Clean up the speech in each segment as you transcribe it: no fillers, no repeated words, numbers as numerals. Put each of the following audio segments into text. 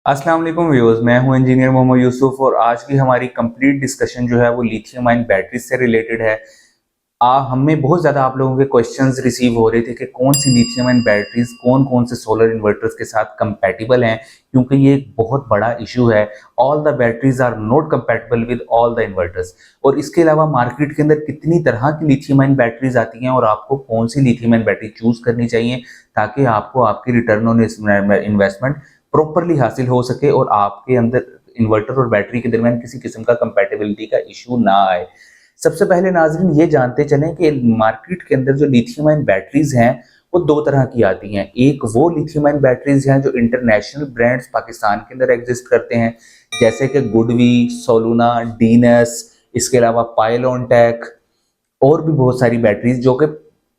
अस्सलाम वालेकुम व्यूअर्स, मैं हूं इंजीनियर मोहम्मद यूसुफ और आज की हमारी कंप्लीट डिस्कशन जो है वो लिथियम आयन बैटरी से रिलेटेड है। हमें बहुत ज़्यादा आप लोगों के क्वेश्चंस रिसीव हो रहे थे कि कौन सी लिथियम आयन बैटरीज कौन कौन से सोलर इन्वर्टर्स के साथ कंपैटिबल हैं, क्योंकि ये एक बहुत बड़ा इशू है। All the batteries are not compatible with all the inverters. और इसके अलावा मार्केट के अंदर कितनी तरह की लिथियम आयन बैटरीज आती हैं और आपको कौन सी लिथियम आयन बैटरी चूज करनी चाहिए ताकि आपको आपकी रिटर्न ऑन इन्वेस्टमेंट प्रॉपरली हासिल हो सके और आपके अंदर इन्वर्टर और बैटरी के दरमियान किसी किस्म का कंपैटिबिलिटी का इशू ना आए। सबसे पहले नाज़रीन ये जानते चलें कि मार्केट के अंदर जो लिथियम आयन बैटरीज हैं वो दो तरह की आती हैं। एक वो लिथियम आयन बैटरीज हैं जो इंटरनेशनल ब्रांड्स पाकिस्तान के अंदर एग्जिस्ट करते हैं, जैसे कि गुडवी, सोलुना, डीनस, इसके अलावा पायलॉन टेक और भी बहुत सारी बैटरीज जो कि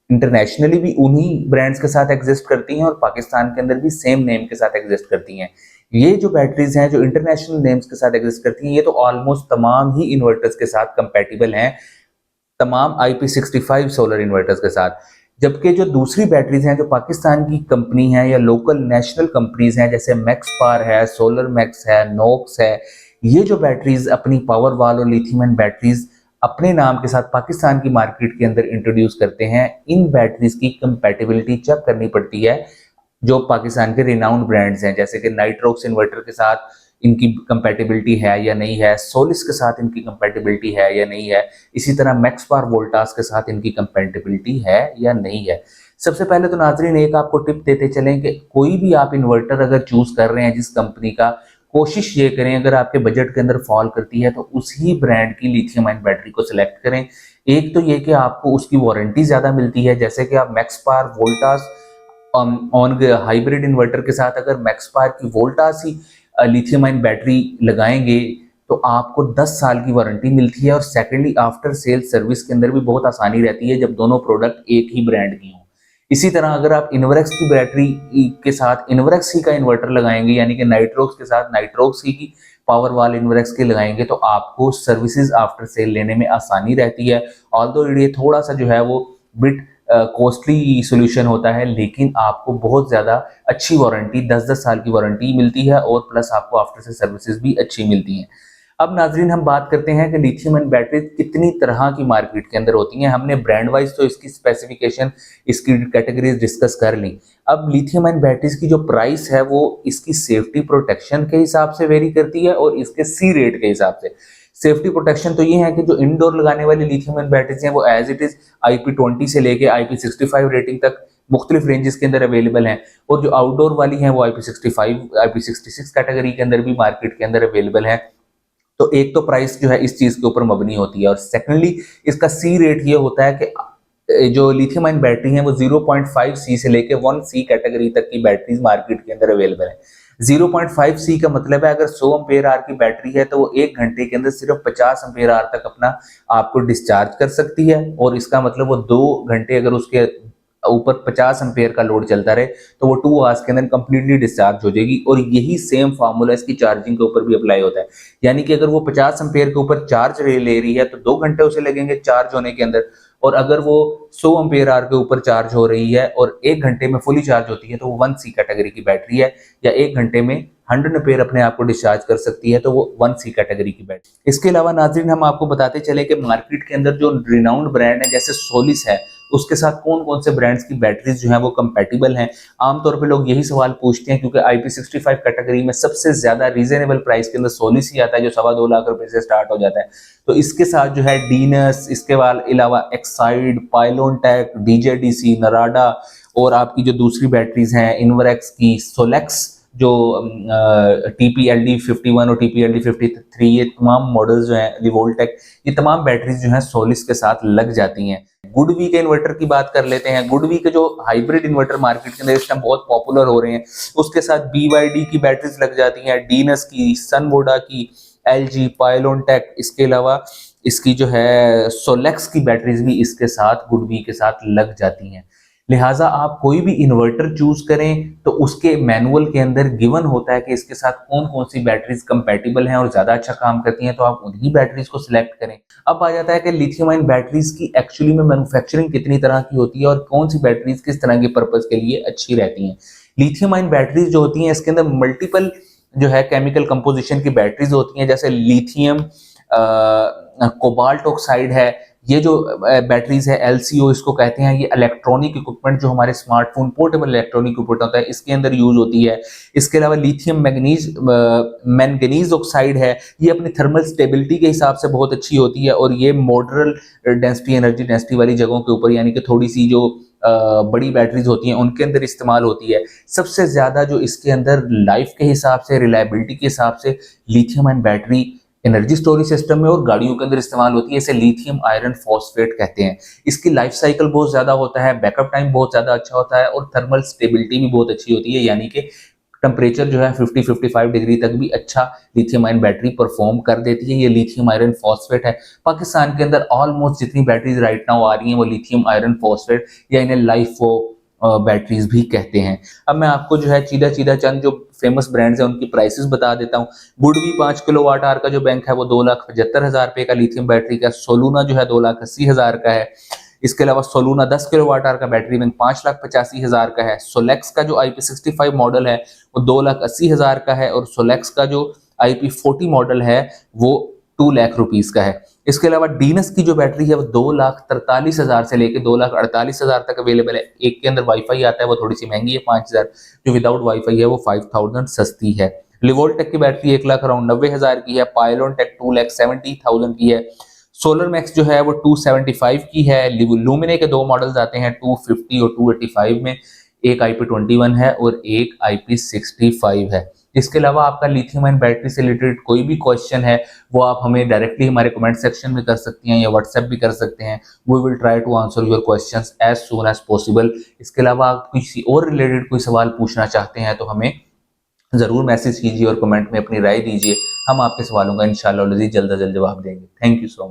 इंटरनेशनली भी उन्हीं ब्रांड्स के साथ एग्जिस्ट करती हैं और पाकिस्तान के अंदर भी सेम नेम के साथ एग्जिस्ट करती हैं। ये जो बैटरीज हैं जो इंटरनेशनल नेम्स के साथ एग्जिस्ट करती हैं, ये तो ऑलमोस्ट तमाम ही इन्वर्टर्स के साथ कंपैटिबल हैं, तमाम IP65 सोलर इन्वर्टर्स के साथ। जबकि जो दूसरी बैटरीज हैं जो पाकिस्तान की कंपनी है या लोकल नेशनल कंपनीज हैं, जैसे मैक्स पावर है, सोलर मैक्स है, नोक्स है, ये जो बैटरीज अपनी पावर वाल और लिथियम आयन बैटरीज अपने नाम के साथ पाकिस्तान की मार्केट के अंदर इंट्रोड्यूस करते हैं, इन बैटरीज की कंपैटिबिलिटी चेक करनी पड़ती है जो पाकिस्तान के रिनाउंड ब्रांड्स हैं, जैसे कि नाइट्रोक्स इन्वर्टर के साथ इनकी कंपैटिबिलिटी है या नहीं है, सोलिस के साथ इनकी कंपैटिबिलिटी है या नहीं है, इसी तरह मैक्स पावर वोल्टास के साथ इनकी कंपैटिबिलिटी है या नहीं है। सबसे पहले तो नाजरीन एक आपको टिप देते चलें कि कोई भी आप इन्वर्टर अगर चूज कर रहे हैं जिस कंपनी का, कोशिश ये करें अगर आपके बजट के अंदर फॉल करती है तो उसी ब्रांड की लिथियम आयन बैटरी को सिलेक्ट करें। एक तो ये कि आपको उसकी वारंटी ज्यादा मिलती है, जैसे कि आप max power Voltas on hybrid inverter के साथ अगर मैक्स पावर की वोल्टास ही लिथियम आयन बैटरी लगाएंगे तो आपको 10 साल की वारंटी मिलती है। और सेकेंडली आफ्टर सेल सर्विस के अंदर भी बहुत आसानी रहती है जब दोनों प्रोडक्ट एक ही ब्रांड की हों। इसी तरह अगर आप इन्वर्क्स की बैटरी के साथ इन्वर्क्स ही का इन्वर्टर लगाएंगे, यानी कि नाइट्रोक्स के साथ नाइट्रोक्स ही की पावर वाल इन्वर्क्स के लगाएंगे, तो आपको सर्विसेज आफ्टर सेल लेने में आसानी रहती है। ऑल्दो ये थोड़ा सा जो है वो बिट कॉस्टली सोल्यूशन होता है, लेकिन आपको बहुत ज़्यादा अच्छी वारंटी 10-10 साल की वारंटी मिलती है और प्लस आपको आफ्टर से सर्विसेज भी अच्छी मिलती हैं। अब नाजरीन हम बात करते हैं कि लिथियम आयन बैटरी कितनी तरह की मार्केट के अंदर होती हैं। हमने ब्रांड वाइज तो इसकी स्पेसिफिकेशन, इसकी कैटेगरीज डिस्कस कर ली। अब लिथियम आयन बैटरीज की जो प्राइस है वो इसकी सेफ्टी प्रोटेक्शन के हिसाब से वेरी करती है और इसके सी रेट के हिसाब से। सेफ्टी प्रोटेक्शन तो ये है कि जो इंडोर लगाने वाली लिथियम आयन बैटरीज हैं वो एज इट इज IP20 से लेके IP65 रेटिंग तक मुख्तलिफ रेंजेस के अंदर अवेलेबल हैं, और जो आउटडोर वाली हैं वो IP65, IP66 कैटेगरी के अंदर भी मार्केट के अंदर अवेलेबल है। तो एक तो प्राइस जो है इस चीज के ऊपर मबनी होती है, और सेकेंडली इसका सी रेट ये होता है कि जो लिथियम आयन बैटरी है वो 0.5 सी से लेके 1 सी कैटेगरी तक की बैटरीज मार्केट के अंदर अवेलेबल है। 0.5 सी का मतलब है अगर 100 एम्पेयर आर की बैटरी है तो वो 1 घंटे के अंदर सिर्फ 50 एम्पेयर आर तक अपना आपको डिस्चार्ज कर सकती है, और इसका मतलब वो 2 घंटे अगर उसके ऊपर 50 एम्पेयर का लोड चलता रहे तो वो 2 आवर्स के अंदर कंप्लीटली डिस्चार्ज हो जाएगी। और यही सेम फार्मूला इसकी चार्जिंग के ऊपर भी अप्लाई होता है, यानी कि अगर वो 50 एम्पेयर के ऊपर चार्ज ले रही है तो 2 घंटे उसे लगेंगे चार्ज होने के अंदर, और अगर वो 100 एम्पेयर आर के ऊपर चार्ज हो रही है और 1 घंटे में फुली चार्ज होती है तो वो 1 सी कैटेगरी की बैटरी है, या 1 घंटे में 100 एम्पेयर अपने आप को डिस्चार्ज कर सकती है तो वो 1 सी कैटेगरी की बैटरी। इसके अलावा नाजरीन हम आपको बताते चले कि मार्केट के अंदर जो रिनाउंड ब्रांड है जैसे सोलिस है, उसके साथ कौन कौन से ब्रांड्स की बैटरीज जो है वो कंपैटिबल हैं। आमतौर पे लोग यही सवाल पूछते हैं क्योंकि IP65 कैटेगरी में सबसे ज्यादा रीजनेबल प्राइस के अंदर सोलिस ही आता है जो 2.25 लाख रुपए से स्टार्ट हो जाता है। तो इसके साथ जो है डीनस, इसके अलावा एक्साइड, पायलॉन टेक, DJDC, नराडा, और आपकी जो दूसरी बैटरीज हैं इन्वर्क्स की, सोलेक्स, जो TPLD51 और TPLD53, ये तमाम मॉडल्स जो हैं, रिवोल्टेक, ये तमाम बैटरीज जो हैं सोलिस के साथ लग जाती हैं। गुडवी के इन्वर्टर की बात कर लेते हैं। गुडवी के जो हाइब्रिड इन्वर्टर मार्केट के अंदर इस टाइम बहुत पॉपुलर हो रहे हैं, उसके साथ BYD की बैटरीज लग जाती हैं, डीनस की, सनवोडा की, LG, पायलॉन टेक, इसके अलावा इसकी जो है सोलेक्स की बैटरीज भी इसके साथ गुडवी के साथ लग जाती हैं। लिहाजा आप कोई भी इन्वर्टर चूज करें तो उसके मैनुअल के अंदर गिवन होता है कि इसके साथ कौन कौन सी बैटरीज कंपैटिबल हैं और ज्यादा अच्छा काम करती हैं, तो आप उन्हीं बैटरीज को सिलेक्ट करें। अब आ जाता है कि लिथियम आयन बैटरीज की एक्चुअली में मैन्युफैक्चरिंग कितनी तरह की होती है और कौन सी बैटरीज किस तरह के पर्पज के लिए अच्छी रहती हैं। लिथियम आयन बैटरीज जो होती हैं इसके अंदर मल्टीपल जो है केमिकल कंपोजिशन की बैटरीज होती हैं, जैसे लिथियम कोबाल्ट ऑक्साइड है। ये जो बैटरीज है LCO इसको कहते हैं, ये इलेक्ट्रॉनिक इक्विपमेंट जो हमारे स्मार्टफोन पोर्टेबल इलेक्ट्रॉनिक इक्विपमेंट होता है इसके अंदर यूज होती है। इसके अलावा लिथियम मैंगनीज ऑक्साइड है, ये अपनी थर्मल स्टेबिलिटी के हिसाब से बहुत अच्छी होती है और ये मॉडरल डेंसिटी एनर्जी डेंसिटी वाली जगहों के ऊपर, यानी कि थोड़ी सी जो बड़ी बैटरीज होती हैं उनके अंदर इस्तेमाल होती है। सबसे ज्यादा जो इसके अंदर लाइफ के हिसाब से, रिलायबिलिटी के हिसाब से lithium ion battery energy storage system में और गाड़ियों के अंदर इस्तेमाल होती है। इसे लिथियम आयरन फॉस्फेट कहते हैं। इसकी लाइफ साइकिल बहुत ज्यादा होता है, बैकअप टाइम बहुत ज्यादा अच्छा होता है और थर्मल स्टेबिलिटी भी बहुत अच्छी होती है, यानी कि टेम्परेचर जो है 50-55 डिग्री तक भी अच्छा लिथियम आयन बैटरी परफॉर्म कर देती है। ये लिथियम आयरन फॉस्फेट है। पाकिस्तान के अंदर ऑलमोस्ट जितनी बैटरीज राइट नाउ आ रही हैं वो लिथियम आयरन फॉस्फेट या इन्हें लाइफ बैटरीज भी कहते हैं। अब मैं आपको जो है सीधा सीधा चंद जो फेमस ब्रांड्स हैं उनकी प्राइसेस बता देता हूँ। वुडवी 5 किलोवाट आवर का जो बैंक है वो 2,75,000 रुपए का लिथियम बैटरी का। सोलूना जो है 2,80,000 का है। इसके अलावा सोलूना 10 किलोवाट आवर का बैटरी बैंक 5,85,000 का है। सोलेक्स का जो IP65 मॉडल है वो 2,80,000 का है और सोलेक्स का जो IP40 मॉडल है वो 2 लाख रुपीस का है। इसके अलावा डीनस की जो बैटरी है वो 2,43,000 से लेकर 2,48,000 तक अवेलेबल है। एक के अंदर वाईफाई आता है वो थोड़ी सी महंगी है 5,000, जो विदाउट वाईफाई है वो 5,000 सस्ती है। लिवोल्टेक की बैटरी 1,90,000 की है। पायलोन टेक 2,70,000 की है। सोलर मैक्स जो है वो 275 की है। लुमिने के दो मॉडल्स आते हैं 250 और 285 में, एक IP21 है और एक IP65 है। इसके अलावा आपका लिथियम आयन बैटरी से रिलेटेड कोई भी क्वेश्चन है वो आप हमें डायरेक्टली हमारे कमेंट सेक्शन में कर सकते हैं या व्हाट्सएप भी कर सकते हैं। We will try to answer your questions as soon as possible. इसके अलावा आप किसी और रिलेटेड कोई सवाल पूछना चाहते हैं तो हमें जरूर मैसेज कीजिए और कमेंट में अपनी राय दीजिए। हम आपके सवालों का इंशाल्लाह जल्द से जल्द जवाब देंगे। Thank you so much.